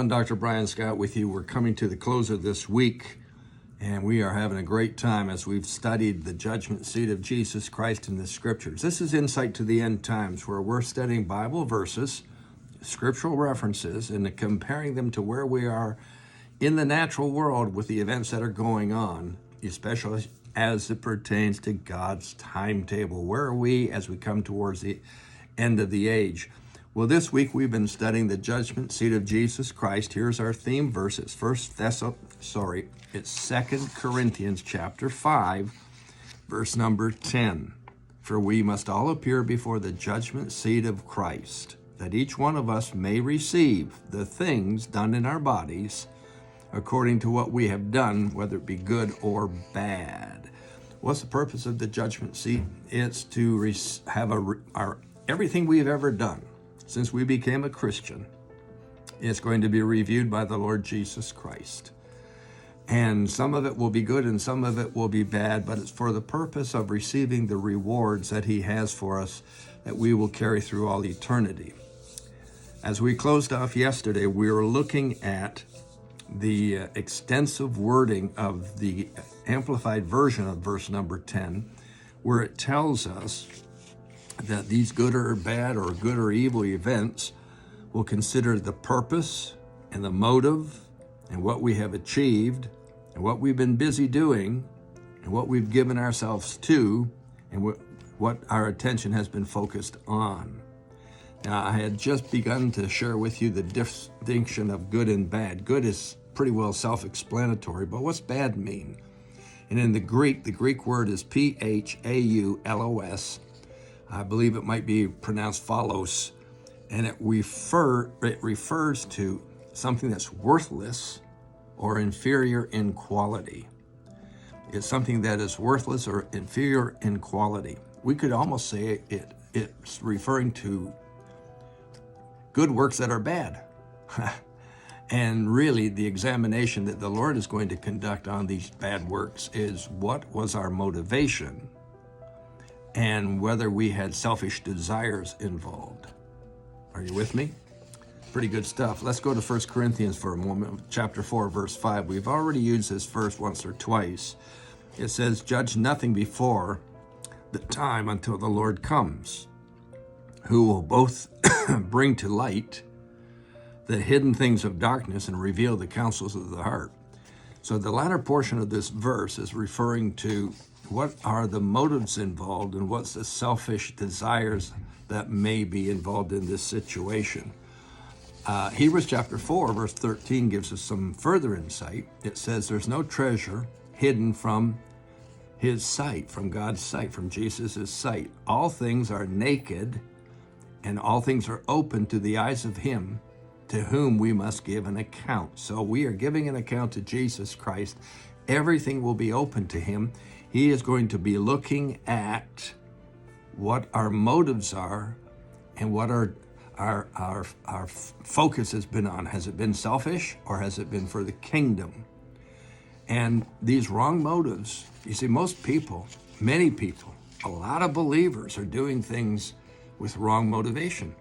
everyone, Dr. Brian Scott with you. We're coming to the close of this week, and we are having a great time as we've studied the judgment seat of Jesus Christ in the Scriptures. This is Insight to the End Times, where we're studying Bible verses, scriptural references, and comparing them to where we are in the natural world with the events that are going on, especially as it pertains to God's timetable. Where are we as we come towards the end of the age? Well, this week we've been studying the judgment seat of Jesus Christ. Here's our theme verses. It's 2 Corinthians chapter 5, verse number 10. For we must all appear before the judgment seat of Christ, that each one of us may receive the things done in our bodies according to what we have done, whether it be good or bad. What's the purpose of the judgment seat? It's to have our everything we've ever done since we became a Christian is going to be reviewed by the Lord Jesus Christ. And some of it will be good and some of it will be bad, but it's for the purpose of receiving the rewards that He has for us that we will carry through all eternity. As we closed off yesterday, we were looking at the extensive wording of the amplified version of verse number 10, where it tells us that these good or bad or good or evil events will consider the purpose and the motive and what we have achieved and what we've been busy doing and what we've given ourselves to and what our attention has been focused on. Now, I had just begun to share with you the distinction of good and bad. Good is pretty well self-explanatory, but what's bad mean? And in the Greek word is P-H-A-U-L-O-S. I believe it might be pronounced phalos, and it refers to something that's worthless or inferior in quality. It's something that is worthless or inferior in quality. We could almost say it's referring to good works that are bad. And really, the examination that the Lord is going to conduct on these bad works is what was our motivation and whether we had selfish desires involved. Are you with me? Pretty good stuff. Let's go to 1 Corinthians for a moment, chapter 4, verse 5. We've already used this verse once or twice. It says, "Judge nothing before the time until the Lord comes, who will both bring to light the hidden things of darkness and reveal the counsels of the heart." So the latter portion of this verse is referring to what are the motives involved and what's the selfish desires that may be involved in this situation. Hebrews chapter 4, verse 13 gives us some further insight. It says there's no treasure hidden from His sight, from God's sight, from Jesus' sight. All things are naked and all things are open to the eyes of Him to whom we must give an account. So we are giving an account to Jesus Christ. Everything will be open to Him. He is going to be looking at what our motives are and what our focus has been on. Has it been selfish or has it been for the kingdom? And these wrong motives, you see, most people, many people, a lot of believers are doing things with wrong motivation.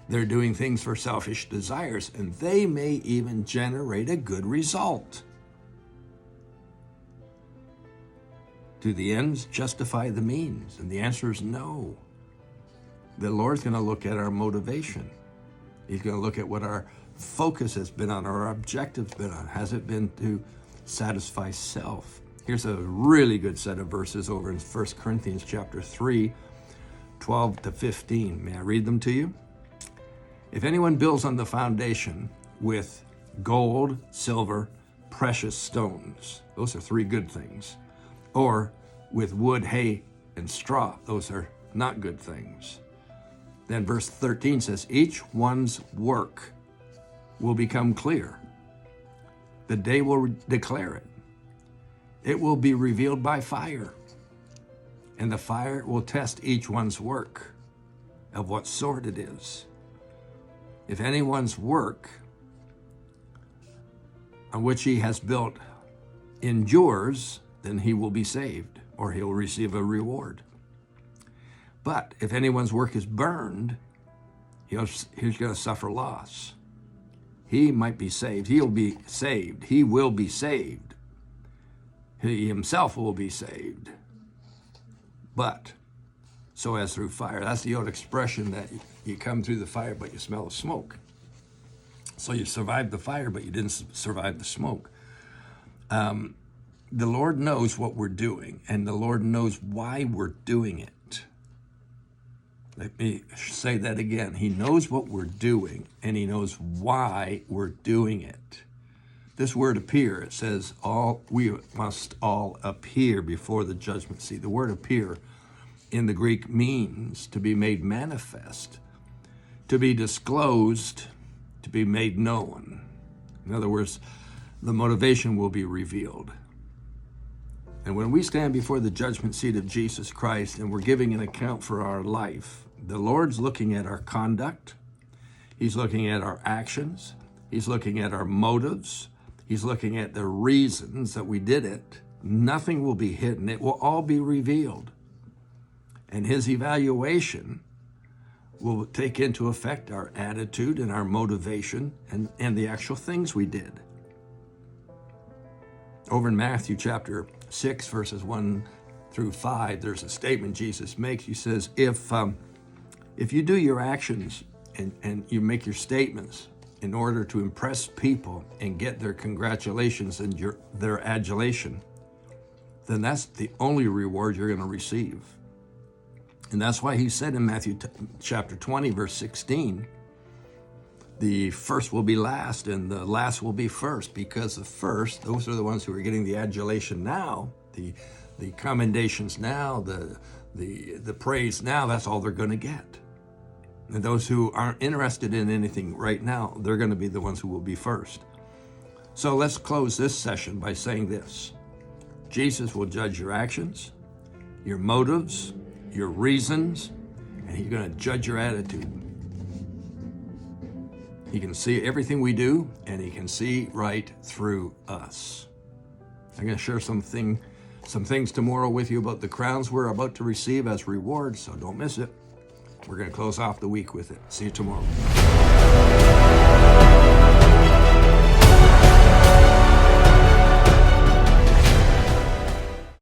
They're doing things for selfish desires, and they may even generate a good result. Do the ends justify the means? And the answer is no. The Lord's going to look at our motivation. He's going to look at what our focus has been on, our objective's been on. Has it been to satisfy self? Here's a really good set of verses over in 1 Corinthians chapter 3, 12 to 15. May I read them to you? If anyone builds on the foundation with gold, silver, precious stones, those are three good things, or with wood, hay, and straw, those are not good things. Then verse 13 says, each one's work will become clear. The day will declare it. It will be revealed by fire, and the fire will test each one's work of what sort it is. If anyone's work on which he has built endures, then he will be saved, or he'll receive a reward. But if anyone's work is burned, he's going to suffer loss. He might be saved. He'll be saved. He will be saved. He himself will be saved. But so as through fire. That's the old expression that you come through the fire, but you smell the smoke. So you survived the fire, but you didn't survive the smoke. The Lord knows what we're doing, and the Lord knows why we're doing it. Let me say that again. He knows what we're doing, and he knows why we're doing it. This word appear, it says we must all appear before the judgment seat. The word appear in the Greek means to be made manifest, to be disclosed, to be made known. In other words, the motivation will be revealed. And when we stand before the judgment seat of Jesus Christ and we're giving an account for our life, the Lord's looking at our conduct. He's looking at our actions. He's looking at our motives. He's looking at the reasons that we did it. Nothing will be hidden. It will all be revealed. And his evaluation will take into effect our attitude and our motivation and the actual things we did. Over in Matthew chapter 6, verses 1 through 5, there's a statement Jesus makes. He says, if you do your actions and you make your statements in order to impress people and get their congratulations and their adulation, then that's the only reward you're going to receive. And that's why he said in Matthew chapter 20, verse 16, the first will be last and the last will be first, because the first, those are the ones who are getting the adulation now, the commendations now, the praise now, that's all they're going to get. And those who aren't interested in anything right now, they're going to be the ones who will be first. So let's close this session by saying this. Jesus will judge your actions, your motives, your reasons, and he's going to judge your attitude. He can see everything we do, and he can see right through us. I'm going to share some things tomorrow with you about the crowns we're about to receive as rewards, so don't miss it. We're going to close off the week with it. See you tomorrow.